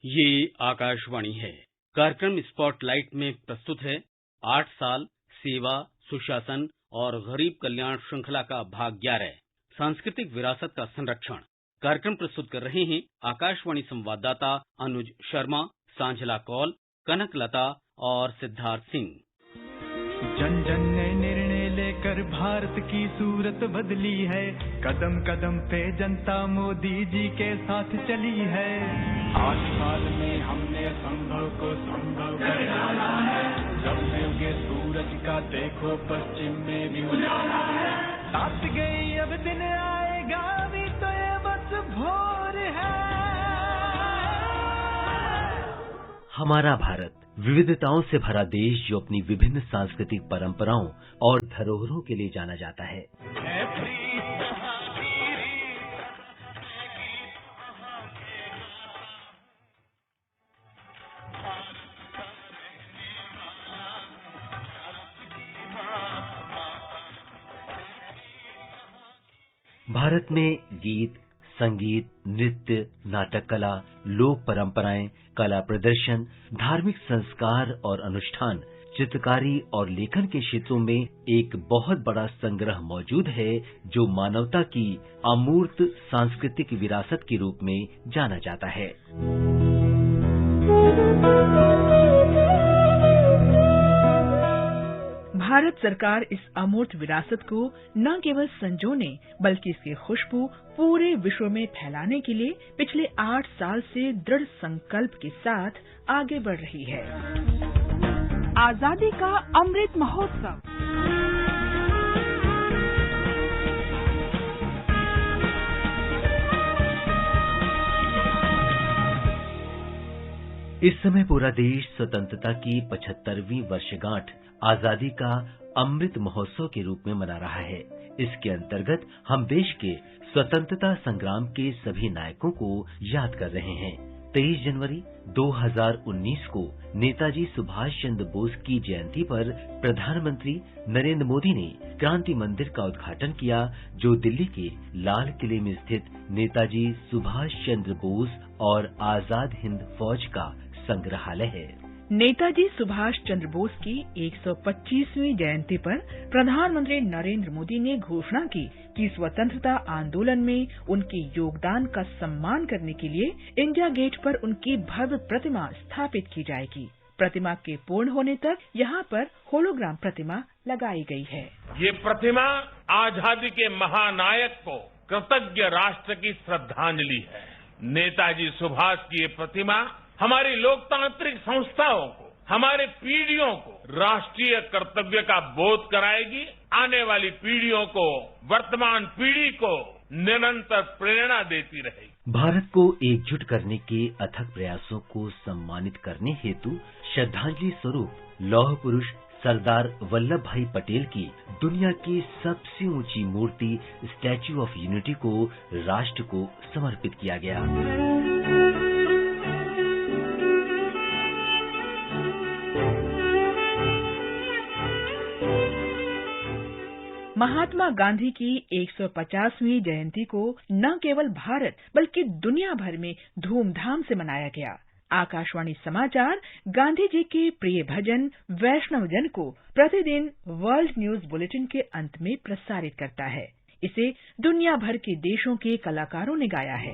ये आकाशवाणी है। कार्यक्रम स्पॉटलाइट में प्रस्तुत है 8 साल सेवा, सुशासन और गरीब कल्याण श्रृंखला का भाग 11 सांस्कृतिक विरासत का संरक्षण। कार्यक्रम प्रस्तुत कर रहे हैं आकाशवाणी संवाददाता अनुज शर्मा, सांझला कौल, कनक लता और सिद्धार्थ सिंह। जन जन ने निर्णय लेकर भारत की सूरत बदली है। कदम कदम पे जनता मोदी जी के साथ चली है। 8 साल में हमने संभव को संभव कर डाला है। जब में उगे सूरज का देखो पश्चिम में भी उजाला है। साथ गई अब दिन आएगा भी तो ये बस भोर है। हमारा भारत विविधताओं से भरा देश जो अपनी विभिन्न सांस्कृतिक परंपराओं और धरोहरों के लिए जाना जाता है। भारत में गीत, संगीत, नृत्य, नाटक कला, लोक परंपराएं, कला प्रदर्शन, धार्मिक संस्कार और अनुष्ठान, चित्रकारी और लेखन के क्षेत्रों में एक बहुत बड़ा संग्रह मौजूद है जो मानवता की अमूर्त सांस्कृतिक विरासत के रूप में जाना जाता है। भारत सरकार इस अमूर्त विरासत को न केवल संजोने बल्कि इसकी खुशबू पूरे विश्व में फैलाने के लिए पिछले 8 साल से दृढ़ संकल्प के साथ आगे बढ़ रही है। आजादी का अमृत महोत्सव। इस समय पूरा देश स्वतंत्रता की 75वीं वर्षगांठ आजादी का अमृत महोत्सव के रूप में मना रहा है। इसके अंतर्गत हम देश के स्वतंत्रता संग्राम के सभी नायकों को याद कर रहे हैं। 23 जनवरी 2019 को नेताजी सुभाष चंद्र बोस की जयंती पर प्रधानमंत्री नरेंद्र मोदी ने क्रांति मंदिर का उद्घाटन किया, जो दिल्ली के लाल किले में स्थित नेताजी सुभाष चंद्र बोस और आजाद हिंद फौज का संग्रहालय है। नेताजी सुभाष चंद्र बोस की 125वीं जयंती पर प्रधानमंत्री नरेंद्र मोदी ने घोषणा की कि स्वतंत्रता आंदोलन में उनके योगदान का सम्मान करने के लिए इंडिया गेट पर उनकी भव्य प्रतिमा स्थापित की जाएगी। प्रतिमा के पूर्ण होने तक यहाँ पर होलोग्राम प्रतिमा लगाई गई है। ये प्रतिमा आजादी के महानायक को कृतज्ञ राष्ट्र की श्रद्धांजलि है। नेताजी सुभाष की ये प्रतिमा हमारी लोकतांत्रिक संस्थाओं को, हमारे पीढ़ियों को राष्ट्रीय कर्तव्य का बोध कराएगी। आने वाली पीढ़ियों को, वर्तमान पीढ़ी को निरंतर प्रेरणा देती रहेगी। भारत को एकजुट करने के अथक प्रयासों को सम्मानित करने हेतु श्रद्धांजलि स्वरूप लौह पुरुष सरदार वल्लभ भाई पटेल की दुनिया की सबसे ऊंची मूर्ति स्टैच्यू ऑफ यूनिटी को राष्ट्र को समर्पित किया गया। महात्मा गांधी की 150वीं जयंती को न केवल भारत बल्कि दुनिया भर में धूमधाम से मनाया गया। आकाशवाणी समाचार गांधी जी के प्रिय भजन वैष्णव जन को प्रतिदिन वर्ल्ड न्यूज बुलेटिन के अंत में प्रसारित करता है। इसे दुनिया भर के देशों के कलाकारों ने गाया है।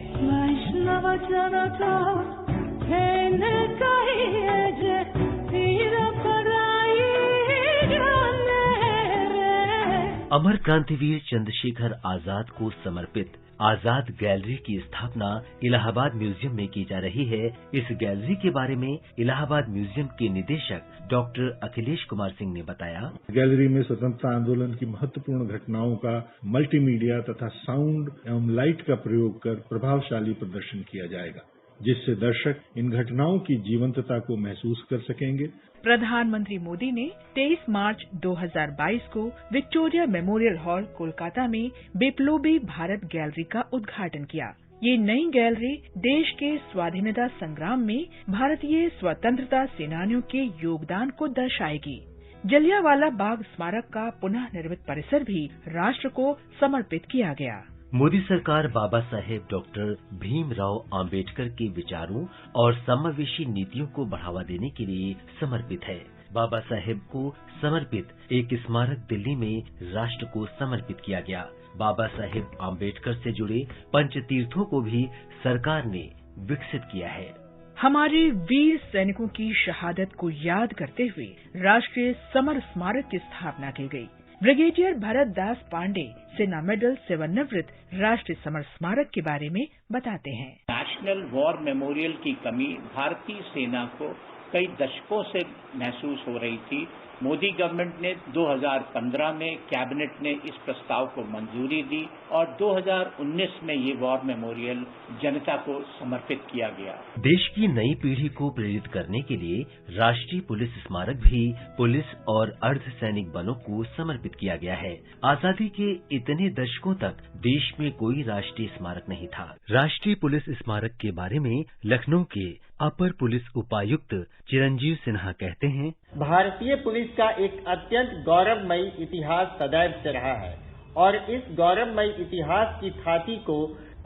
अमर क्रांतिवीर चंद्रशेखर आजाद को समर्पित आजाद गैलरी की स्थापना इलाहाबाद म्यूजियम में की जा रही है। इस गैलरी के बारे में इलाहाबाद म्यूजियम के निदेशक डॉक्टर अखिलेश कुमार सिंह ने बताया। गैलरी में स्वतंत्रता आंदोलन की महत्वपूर्ण घटनाओं का मल्टीमीडिया तथा साउंड एवं लाइट का प्रयोग कर प्रभावशाली प्रदर्शन किया जाएगा, जिससे दर्शक इन घटनाओं की जीवंतता को महसूस कर सकेंगे। प्रधानमंत्री मोदी ने 23 मार्च 2022 को विक्टोरिया मेमोरियल हॉल कोलकाता में बिप्लोबी भारत गैलरी का उद्घाटन किया। ये नई गैलरी देश के स्वाधीनता संग्राम में भारतीय स्वतंत्रता सेनानियों के योगदान को दर्शाएगी। जलियांवाला बाग स्मारक का पुनः निर्मित परिसर भी राष्ट्र को समर्पित किया गया। मोदी सरकार बाबा साहेब डॉक्टर भीमराव अंबेडकर के विचारों और समावेशी नीतियों को बढ़ावा देने के लिए समर्पित है। बाबा साहेब को समर्पित एक स्मारक दिल्ली में राष्ट्र को समर्पित किया गया। बाबा साहेब अंबेडकर से जुड़े पंचतीर्थों को भी सरकार ने विकसित किया है। हमारे वीर सैनिकों की शहादत को याद करते हुए राष्ट्रीय समर स्मारक की स्थापना की गई। ब्रिगेडियर भरत दास पांडे सेना मेडल सेवानिवृत्त राष्ट्रीय समर स्मारक के बारे में बताते हैं। नेशनल वॉर मेमोरियल की कमी भारतीय सेना को कई दशकों से महसूस हो रही थी। मोदी गवर्नमेंट ने 2015 में कैबिनेट ने इस प्रस्ताव को मंजूरी दी और 2019 में ये वॉर मेमोरियल जनता को समर्पित किया गया। देश की नई पीढ़ी को प्रेरित करने के लिए राष्ट्रीय पुलिस स्मारक भी पुलिस और अर्धसैनिक बलों को समर्पित किया गया है। आजादी के इतने दशकों तक देश में कोई राष्ट्रीय स्मारक नहीं था। राष्ट्रीय पुलिस स्मारक के बारे में लखनऊ के अपर पुलिस उपायुक्त चिरंजीव सिन्हा कहते हैं, भारतीय पुलिस का एक अत्यंत गौरवमयी इतिहास सदैव से रहा है और इस गौरवमयी इतिहास की थाती को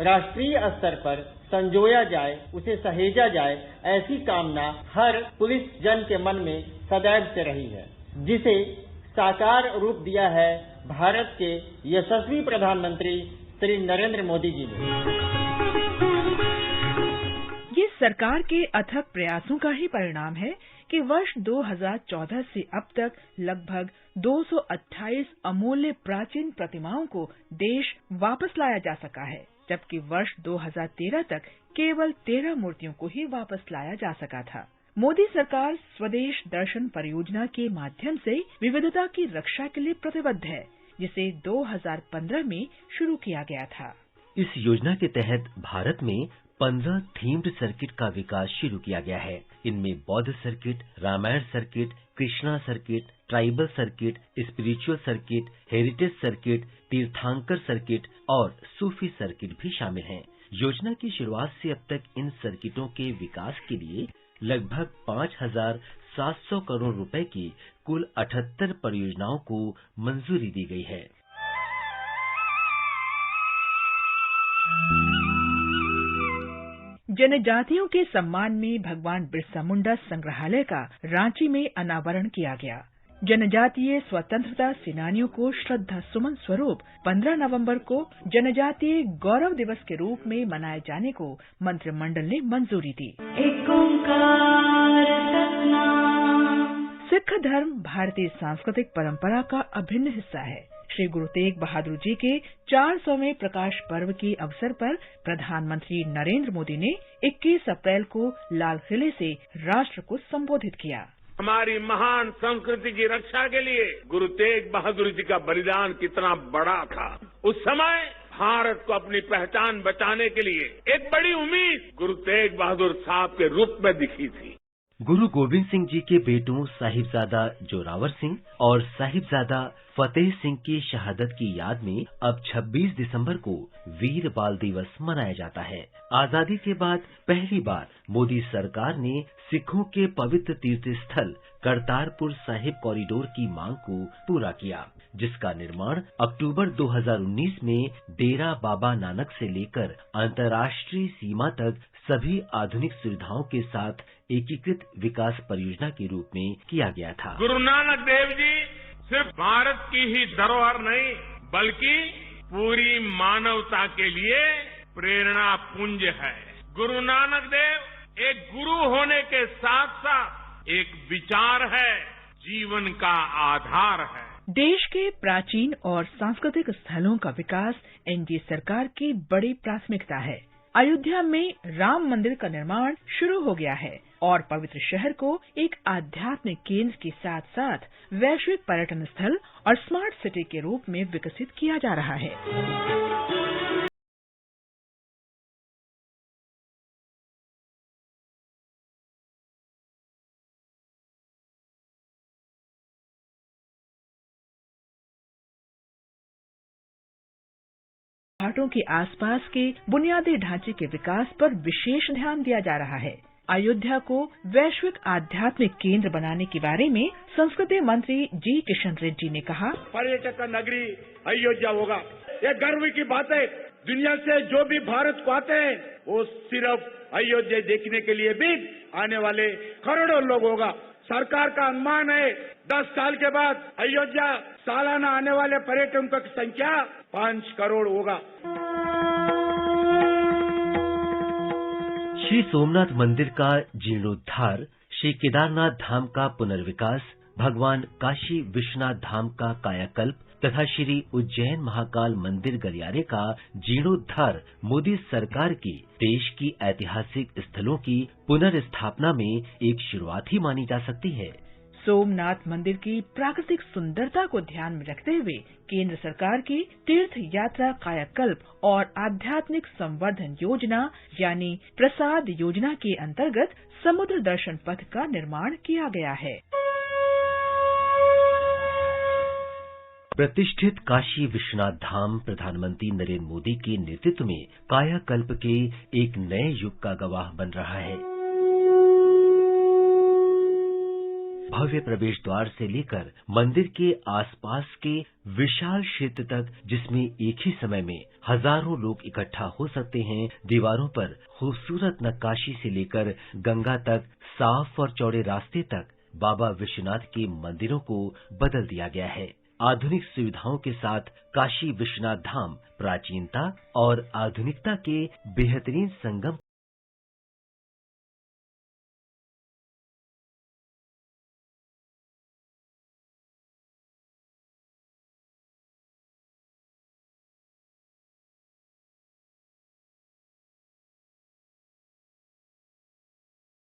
राष्ट्रीय स्तर पर संजोया जाए, उसे सहेजा जाए, ऐसी कामना हर पुलिस जन के मन में सदैव से रही है, जिसे साकार रूप दिया है भारत के यशस्वी प्रधानमंत्री श्री नरेंद्र मोदी जी ने। ये सरकार के अथक प्रयासों का ही परिणाम है कि वर्ष 2014 से अब तक लगभग 228 अमूल्य प्राचीन प्रतिमाओं को देश वापस लाया जा सका है, जबकि वर्ष 2013 तक केवल 13 मूर्तियों को ही वापस लाया जा सका था। मोदी सरकार स्वदेश दर्शन परियोजना के माध्यम से विविधता की रक्षा के लिए प्रतिबद्ध है, जिसे 2015 में शुरू किया गया था। इस योजना के तहत भारत में 15 थीम्ड सर्किट का विकास शुरू किया गया है। इनमें बौद्ध circuit, Ramayana circuit, Krishna circuit, tribal circuit, spiritual circuit, heritage circuit, Tirthankar circuit और सूफी सर्किट भी शामिल हैं। योजना की शुरुआत से अब तक इन सर्किटों के विकास के लिए लगभग 5,700 करोड़ रुपए की कुल 78 परियोजनाओं को मंजूरी दी गई है। जनजातियों के सम्मान में भगवान बिरसा मुंडा संग्रहालय का रांची में अनावरण किया गया। जनजातीय स्वतंत्रता सेनानियों को श्रद्धा सुमन स्वरूप 15 नवंबर को जनजातीय गौरव दिवस के रूप में मनाए जाने को मंत्रिमंडल ने मंजूरी दी। सिख धर्म भारतीय सांस्कृतिक परंपरा का अभिन्न हिस्सा है। श्री गुरु तेग बहादुर जी के 400वें प्रकाश पर्व के अवसर पर प्रधानमंत्री नरेंद्र मोदी ने 21 अप्रैल को लाल किले से राष्ट्र को संबोधित किया। हमारी महान संस्कृति की रक्षा के लिए गुरु तेग बहादुर जी का बलिदान कितना बड़ा था। उस समय भारत को अपनी पहचान बचाने के लिए एक बड़ी उम्मीद गुरु तेग बहादुर साहब के रूप में दिखी थी। गुरु गोविंद सिंह जी के बेटों साहिबजादा जोरावर सिंह और साहिबजादा फतेह सिंह की शहादत की याद में अब 26 दिसंबर को वीर बाल दिवस मनाया जाता है। आजादी के बाद पहली बार मोदी सरकार ने सिखों के पवित्र तीर्थ स्थल करतारपुर साहिब कॉरिडोर की मांग को पूरा किया, जिसका निर्माण अक्टूबर 2019 में डेरा बाबा नानक से लेकर अंतर्राष्ट्रीय सीमा तक सभी आधुनिक सुविधाओं के साथ एकीकृत विकास परियोजना के रूप में किया गया था। गुरु नानक देव जी सिर्फ भारत की ही धरोहर नहीं, बल्कि पूरी मानवता के लिए प्रेरणा पुंज है। गुरु नानक देव एक गुरु होने के साथ साथ एक विचार है, जीवन का आधार है। देश के प्राचीन और सांस्कृतिक स्थलों का विकास एनडीए सरकार की बड़ी प्राथमिकता है। अयोध्या में राम मंदिर का निर्माण शुरू हो गया है और पवित्र शहर को एक आध्यात्मिक केंद्र के साथ साथ वैश्विक पर्यटन स्थल और स्मार्ट सिटी के रूप में विकसित किया जा रहा है। घाटों के आसपास के बुनियादी ढांचे के विकास पर विशेष ध्यान दिया जा रहा है। अयोध्या को वैश्विक आध्यात्मिक केंद्र बनाने के बारे में संस्कृति मंत्री जी किशन रेड्डी ने कहा, पर्यटक का नगरी अयोध्या होगा। ये गर्व की बात है। दुनिया से जो भी भारत को आते हैं वो सिर्फ अयोध्या देखने के लिए भी आने वाले करोड़ों लोग होगा। सरकार का अनुमान है 10 साल के बाद अयोध्या सालाना आने वाले पर्यटकों की संख्या 5 करोड़ होगा। श्री सोमनाथ मंदिर का जीर्णोद्धार, श्री केदारनाथ धाम का पुनर्विकास, भगवान काशी विश्वनाथ धाम का कायाकल्प तथा श्री उज्जैन महाकाल मंदिर गलियारे का जीर्णोद्धार मोदी सरकार की देश की ऐतिहासिक स्थलों की पुनर्स्थापना में एक शुरुआत ही मानी जा सकती है। सोमनाथ मंदिर की प्राकृतिक सुंदरता को ध्यान में रखते हुए केंद्र सरकार की तीर्थ यात्रा कायाकल्प और आध्यात्मिक संवर्धन योजना यानी प्रसाद योजना के अंतर्गत समुद्र दर्शन पथ का निर्माण किया गया है। प्रतिष्ठित काशी विश्वनाथ धाम प्रधानमंत्री नरेंद्र मोदी के नेतृत्व में कायाकल्प के एक नए युग का गवाह बन रहा है। भव्य प्रवेश द्वार से लेकर मंदिर के आसपास के विशाल क्षेत्र तक, जिसमें एक ही समय में हजारों लोग इकट्ठा हो सकते हैं, दीवारों पर खूबसूरत नक्काशी से लेकर गंगा तक साफ और चौड़े रास्ते तक बाबा विश्वनाथ के मंदिरों को बदल दिया गया है। आधुनिक सुविधाओं के साथ काशी विश्वनाथ धाम प्राचीनता और आधुनिकता के बेहतरीन संगम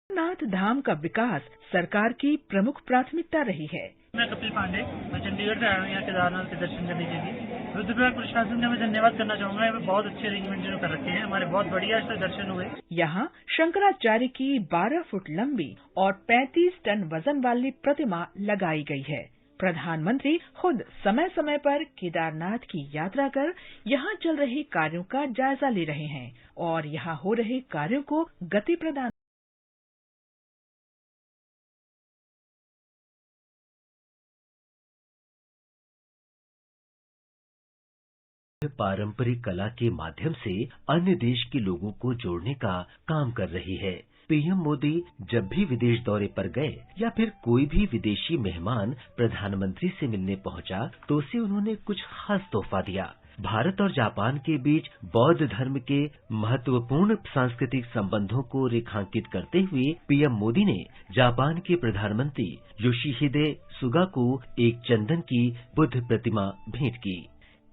नाथ धाम का विकास सरकार की प्रमुख प्राथमिकता रही है। मैं कपिल पांडे, मैं चंडीगढ़ से आया हूँ यहाँ केदारनाथ के दर्शन करने के लिए। रुद्रप्रयाग प्रशासन का मैं धन्यवाद करना चाहूँगा। यहाँ बहुत अच्छे अरेंजमेंट जो कर रखे हैं, हमारे बहुत बढ़िया से दर्शन हुए। यहाँ शंकराचार्य की 12 फुट लंबी और 35 टन वजन वाली प्रतिमा लगाई गई है। प्रधानमंत्री खुद समय समय पर केदारनाथ की यात्रा कर यहाँ चल रहे कार्यों का जायजा ले रहे हैं और यहाँ हो रहे कार्यों को गति प्रदान। पारंपरिक कला के माध्यम से अन्य देश के लोगों को जोड़ने का काम कर रही है। पीएम मोदी जब भी विदेश दौरे पर गए या फिर कोई भी विदेशी मेहमान प्रधानमंत्री से मिलने पहुंचा तो उसे उन्होंने कुछ खास तोहफा दिया। भारत और जापान के बीच बौद्ध धर्म के महत्वपूर्ण सांस्कृतिक संबंधों को रेखांकित करते हुए पीएम मोदी ने जापान के प्रधानमंत्री योशिहिदे सुगा को एक चंदन की बुद्ध प्रतिमा भेंट की।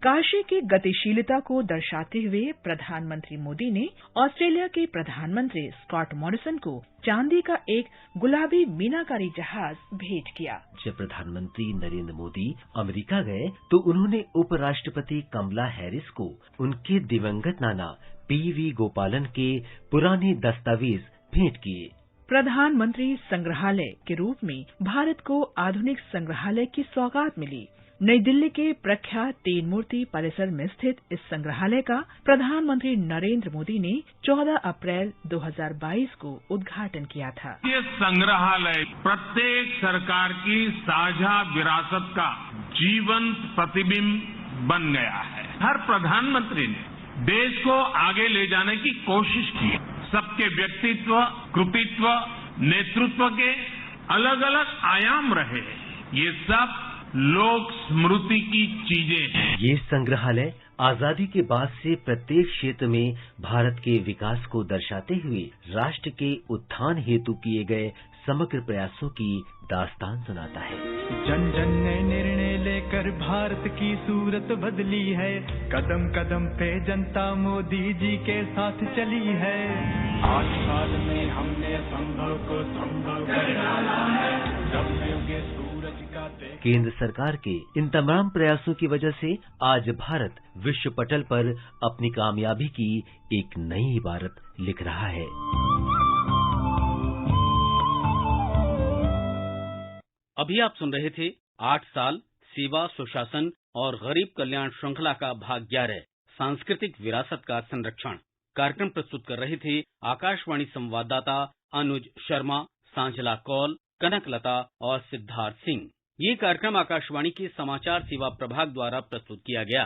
काशी की गतिशीलता को दर्शाते हुए प्रधानमंत्री मोदी ने ऑस्ट्रेलिया के प्रधानमंत्री स्कॉट मॉरिसन को चांदी का एक गुलाबी मीनाकारी जहाज भेंट किया। जब प्रधानमंत्री नरेंद्र मोदी अमेरिका गए तो उन्होंने उपराष्ट्रपति कमला हैरिस को उनके दिवंगत नाना पीवी गोपालन के पुराने दस्तावेज भेंट किए। प्रधानमंत्री संग्रहालय के रूप में भारत को आधुनिक संग्रहालय की सौगात मिली। नई दिल्ली के प्रख्यात तीन मूर्ति परिसर में स्थित इस संग्रहालय का प्रधानमंत्री नरेंद्र मोदी ने 14 अप्रैल 2022 को उद्घाटन किया था। ये संग्रहालय प्रत्येक सरकार की साझा विरासत का जीवंत प्रतिबिंब बन गया है। हर प्रधानमंत्री ने देश को आगे ले जाने की कोशिश की। सबके व्यक्तित्व, कृतित्व, नेतृत्व के अलग अलग आयाम रहे। ये सब लोक स्मृति की चीजें हैं। ये संग्रहालय आजादी के बाद से प्रत्येक क्षेत्र में भारत के विकास को दर्शाते हुए राष्ट्र के उत्थान हेतु किए गए समग्र प्रयासों की दास्तान सुनाता है। जन जन ने निर्णय लेकर भारत की सूरत बदली है। कदम कदम पे जनता मोदी जी के साथ चली है। 8 साल में हमने संभव को संभव कर डाला है। जब युगे सूरज का केंद्र सरकार के इन तमाम प्रयासों की वजह से आज भारत विश्व पटल पर अपनी कामयाबी की एक नई इबारत लिख रहा है। अभी आप सुन रहे थे 8 साल सेवा, सुशासन और गरीब कल्याण श्रृंखला का भाग 11 सांस्कृतिक विरासत का संरक्षण। कार्यक्रम प्रस्तुत कर रहे थे आकाशवाणी संवाददाता अनुज शर्मा, सांझला कौल, कनकलता और सिद्धार्थ सिंह। ये कार्यक्रम आकाशवाणी के समाचार सेवा प्रभाग द्वारा प्रस्तुत किया गया।